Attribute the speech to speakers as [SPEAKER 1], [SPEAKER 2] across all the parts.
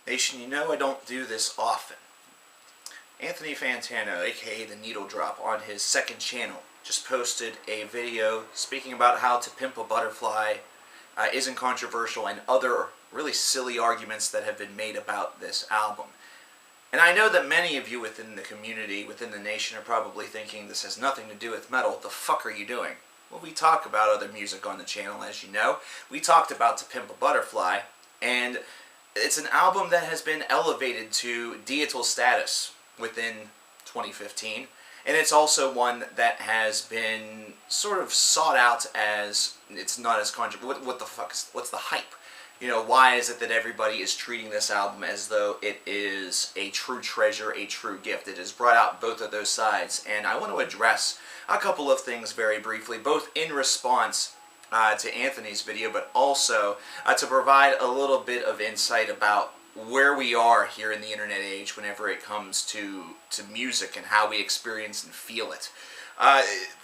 [SPEAKER 1] Nation, you know I don't do this often. Anthony Fantano, aka THENEEDLEDROP, on his second channel, just posted a video speaking about how To Pimp a Butterfly isn't controversial and other really silly arguments that have been made about this album. And I know that many of you within the community, within the nation, are probably thinking this has nothing to do with metal. What the fuck are you doing? Well, we talk about other music on the channel, as you know. We talked about To Pimp a Butterfly, and it's an album that has been elevated to deital status within 2015, and it's also one that has been sort of sought out as it's not as controversial. What the fuck is, what's the hype? You know, why is it that everybody is treating this album as though it is a true treasure, a true gift? It has brought out both of those sides, and I want to address a couple of things very briefly, both in response to Anthony's video, but also to provide a little bit of insight about where we are here in the internet age whenever it comes to music and how we experience and feel it.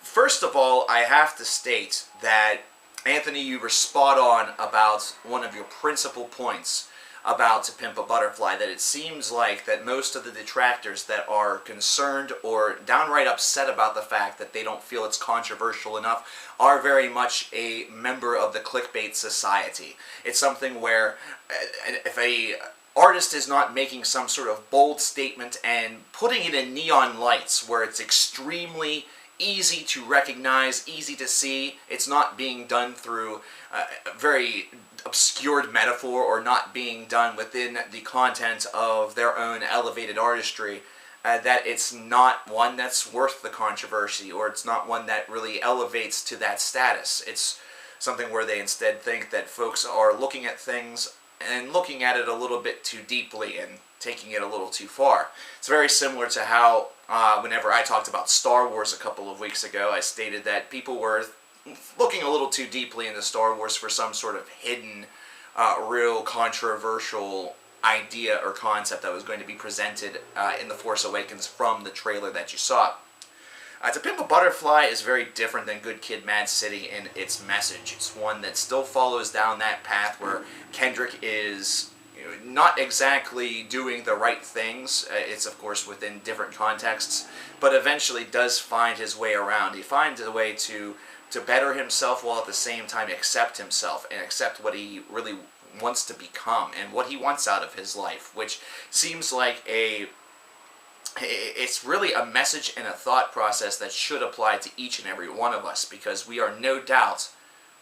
[SPEAKER 1] First of all, I have to state that Anthony, you were spot on about one of your principal points about To Pimp a Butterfly, that it seems like that most of the detractors that are concerned or downright upset about the fact that they don't feel it's controversial enough are very much a member of the clickbait society. It's something where if a artist is not making some sort of bold statement and putting it in neon lights where it's extremely easy to recognize, easy to see, it's not being done through a very obscured metaphor or not being done within the content of their own elevated artistry, that it's not one that's worth the controversy, or it's not one that really elevates to that status. It's something where they instead think that folks are looking at things and looking at it a little bit too deeply and taking it a little too far. It's very similar to how whenever I talked about Star Wars a couple of weeks ago, I stated that people were looking a little too deeply into Star Wars for some sort of hidden, real controversial idea or concept that was going to be presented in The Force Awakens from the trailer that you saw. To Pimp a Butterfly is very different than Good Kid, M.A.A.d City in its message. It's one that still follows down that path where Kendrick is not exactly doing the right things. It's of course within different contexts, but eventually does find his way around. He finds a way to better himself while at the same time accept himself and accept what he really wants to become and what he wants out of his life, which seems like it's really a message and a thought process that should apply to each and every one of us, because we are no doubt,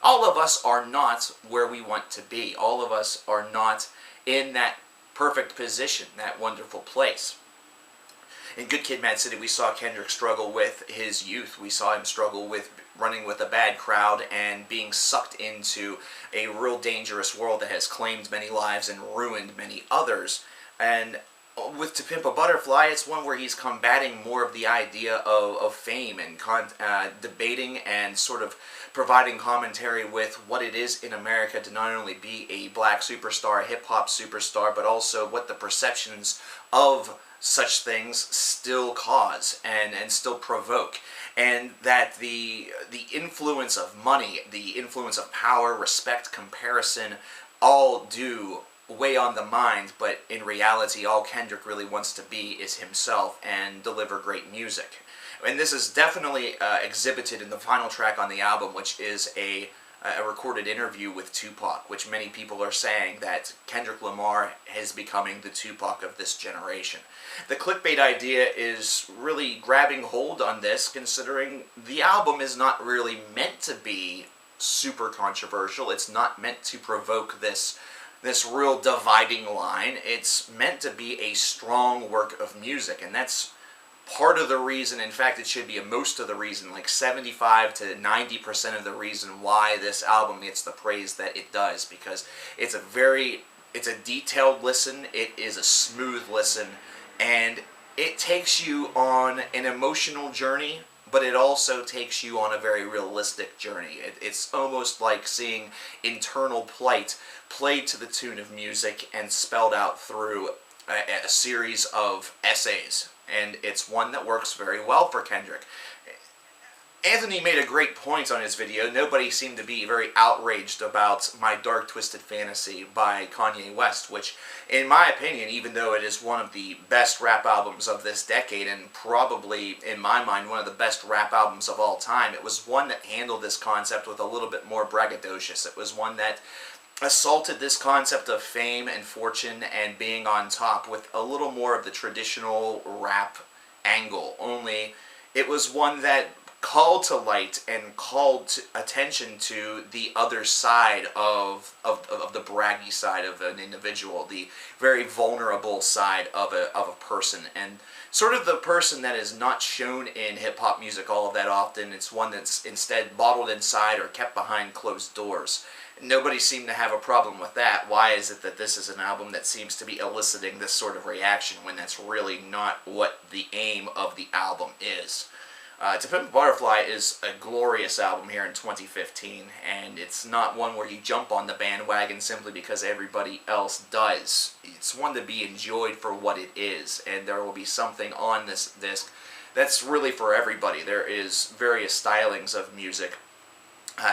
[SPEAKER 1] all of us are not where we want to be. All of us are not in that perfect position, that wonderful place. In Good Kid, M.A.A.d City, we saw Kendrick struggle with his youth. We saw him struggle with running with a bad crowd and being sucked into a real dangerous world that has claimed many lives and ruined many others. And with To Pimp a Butterfly, it's one where he's combating more of the idea of fame and debating and sort of providing commentary with what it is in America to not only be a black superstar, a hip-hop superstar, but also what the perceptions of such things still cause and still provoke. And that the influence of money, the influence of power, respect, comparison, all do weigh on the mind, but in reality all Kendrick really wants to be is himself and deliver great music. And this is definitely exhibited in the final track on the album, which is a recorded interview with Tupac, which many people are saying that Kendrick Lamar is becoming the Tupac of this generation. The clickbait idea is really grabbing hold on this, considering the album is not really meant to be super controversial. It's not meant to provoke this real dividing line. It's meant to be a strong work of music, and that's part of the reason, in fact it should be most of the reason, like 75 to 90% of the reason why this album gets the praise that it does, because it's a detailed listen, it is a smooth listen, and it takes you on an emotional journey, but it also takes you on a very realistic journey. It's almost like seeing internal plight played to the tune of music and spelled out through a series of essays. And it's one that works very well for Kendrick. Anthony made a great point on his video. Nobody seemed to be very outraged about My Dark Twisted Fantasy by Kanye West, which, in my opinion, even though it is one of the best rap albums of this decade, and probably, in my mind, one of the best rap albums of all time, it was one that handled this concept with a little bit more braggadocious. It was one that assaulted this concept of fame and fortune and being on top with a little more of the traditional rap angle. Only, it was one that called to light and called attention to the other side of the braggy side of an individual, the very vulnerable side of a person, and sort of the person that is not shown in hip-hop music all of that often. It's one that's instead bottled inside or kept behind closed doors. Nobody seemed to have a problem with that. Why is it that this is an album that seems to be eliciting this sort of reaction when that's really not what the aim of the album is? To Pimp A Butterfly is a glorious album here in 2015, and it's not one where you jump on the bandwagon simply because everybody else does. It's one to be enjoyed for what it is, and there will be something on this disc that's really for everybody. There is various stylings of music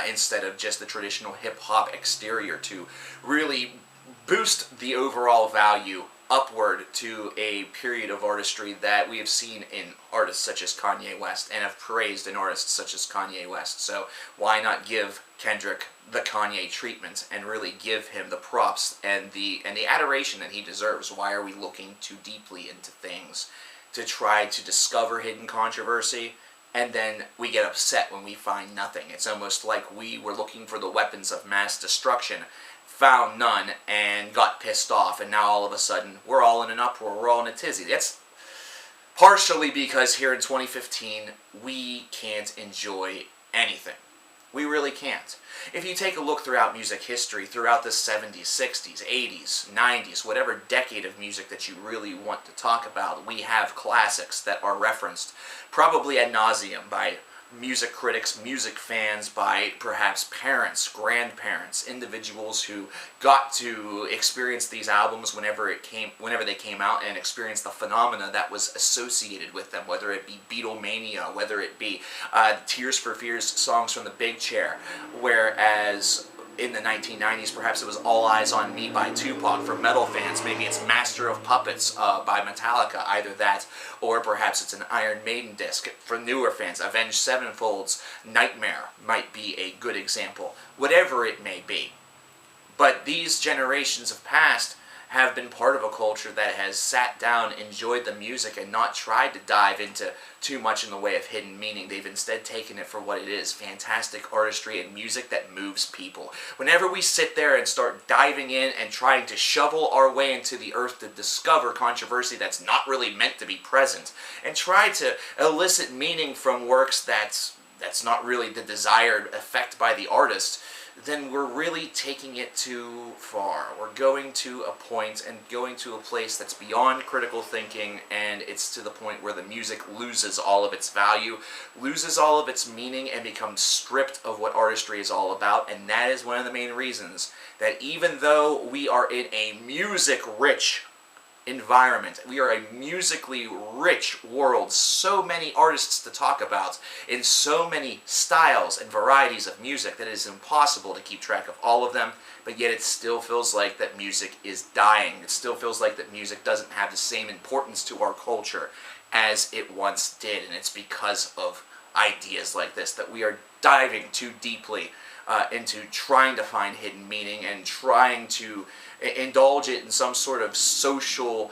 [SPEAKER 1] instead of just the traditional hip-hop exterior to really boost the overall value upward to a period of artistry that we have seen in artists such as Kanye West and have praised in artists such as Kanye West. So why not give Kendrick the Kanye treatment and really give him the props and the adoration that he deserves? Why are we looking too deeply into things to try to discover hidden controversy, and then we get upset when we find nothing? It's almost like we were looking for the weapons of mass destruction, found none, and got pissed off, and now all of a sudden we're all in an uproar, we're all in a tizzy. That's partially because here in 2015 we can't enjoy anything. We really can't. If you take a look throughout music history, throughout the 70s, 60s, 80s, 90s, whatever decade of music that you really want to talk about, we have classics that are referenced probably ad nauseum by music critics, music fans, by perhaps parents, grandparents, individuals who got to experience these albums whenever they came out and experience the phenomena that was associated with them, whether it be Beatlemania, whether it be Tears for Fears songs from the Big Chair, whereas in the 1990s, perhaps it was All Eyes on Me by Tupac. For metal fans, maybe it's Master of Puppets by Metallica, either that, or perhaps it's an Iron Maiden disc. For newer fans, Avenged Sevenfold's Nightmare might be a good example, whatever it may be. But these generations of past have been part of a culture that has sat down, enjoyed the music, and not tried to dive into too much in the way of hidden meaning. They've instead taken it for what it is, fantastic artistry and music that moves people. Whenever we sit there and start diving in and trying to shovel our way into the earth to discover controversy that's not really meant to be present, and try to elicit meaning from works that's not really the desired effect by the artist, then we're really taking it too far. We're going to a point and going to a place that's beyond critical thinking, and it's to the point where the music loses all of its value, loses all of its meaning, and becomes stripped of what artistry is all about. And that is one of the main reasons that even though we are in a music-rich environment, we are a musically rich world, so many artists to talk about in so many styles and varieties of music that it is impossible to keep track of all of them, but yet it still feels like that music is dying. It still feels like that music doesn't have the same importance to our culture as it once did, and it's because of ideas like this that we are diving too deeply into trying to find hidden meaning and trying to indulge it in some sort of social,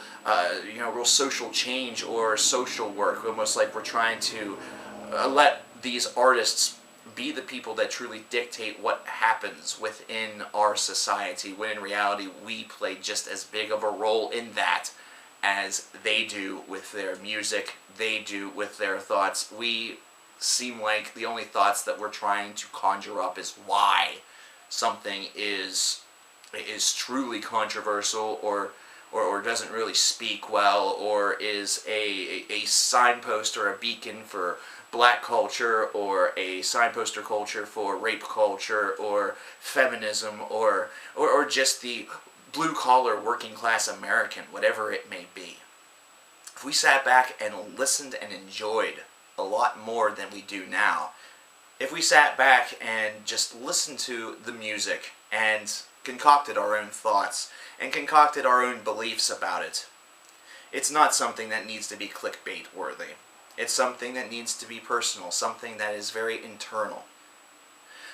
[SPEAKER 1] real social change or social work, almost like we're trying to let these artists be the people that truly dictate what happens within our society, when in reality we play just as big of a role in that as they do with their music, they do with their thoughts. We seem like the only thoughts that we're trying to conjure up is why something is truly controversial or doesn't really speak well, or is a signpost or a beacon for black culture, or a signpost or culture for rape culture or feminism, or just the blue-collar working-class American, whatever it may be. If we sat back and listened and enjoyed a lot more than we do now, if we sat back and just listened to the music and concocted our own thoughts and concocted our own beliefs about it, it's not something that needs to be clickbait worthy. It's something that needs to be personal, something that is very internal.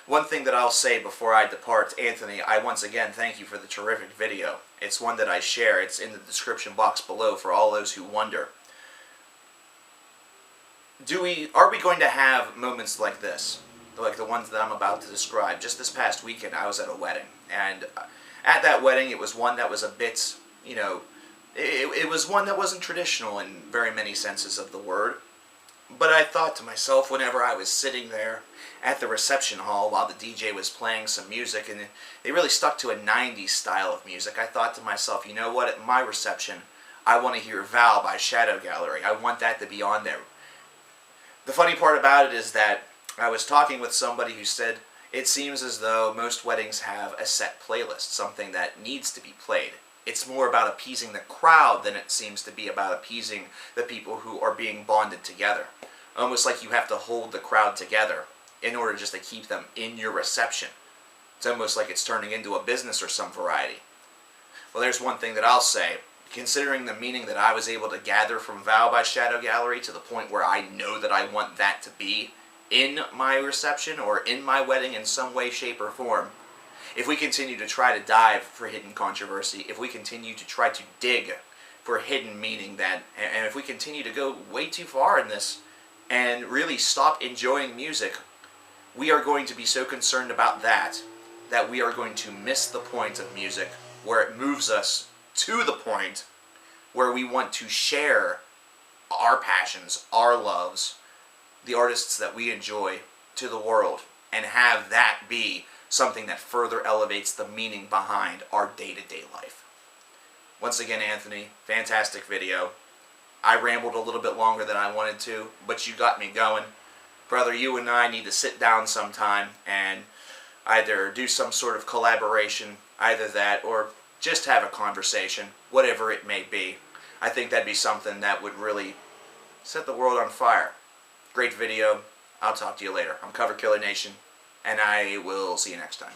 [SPEAKER 1] One thing that I'll say before I depart, Anthony, I once again thank you for the terrific video. It's one that I share. It's in the description box below for all those who wonder. Are we going to have moments like this, like the ones that I'm about to describe? Just this past weekend, I was at a wedding, and at that wedding, it was one that was a bit, it was one that wasn't traditional in very many senses of the word. But I thought to myself, whenever I was sitting there at the reception hall while the DJ was playing some music, and they really stuck to a 90s style of music, I thought to myself, you know what, at my reception, I want to hear Val by Shadow Gallery. I want that to be on there. The funny part about it is that I was talking with somebody who said it seems as though most weddings have a set playlist, something that needs to be played. It's more about appeasing the crowd than it seems to be about appeasing the people who are being bonded together. Almost like you have to hold the crowd together in order just to keep them in your reception. It's almost like it's turning into a business or some variety. Well, there's one thing that I'll say. Considering the meaning that I was able to gather from Val by Shadow Gallery to the point where I know that I want that to be in my reception or in my wedding in some way, shape, or form, if we continue to try to dive for hidden controversy, if we continue to try to dig for hidden meaning, and if we continue to go way too far in this and really stop enjoying music, we are going to be so concerned about that we are going to miss the point of music where it moves us to the point where we want to share our passions, our loves, the artists that we enjoy to the world, and have that be something that further elevates the meaning behind our day-to-day life. Once again, Anthony, fantastic video. I rambled a little bit longer than I wanted to, but you got me going. Brother, you and I need to sit down sometime and either do some sort of collaboration, either that or just have a conversation, whatever it may be. I think that'd be something that would really set the world on fire. Great video. I'll talk to you later. I'm CoverKillerNation, and I will see you next time.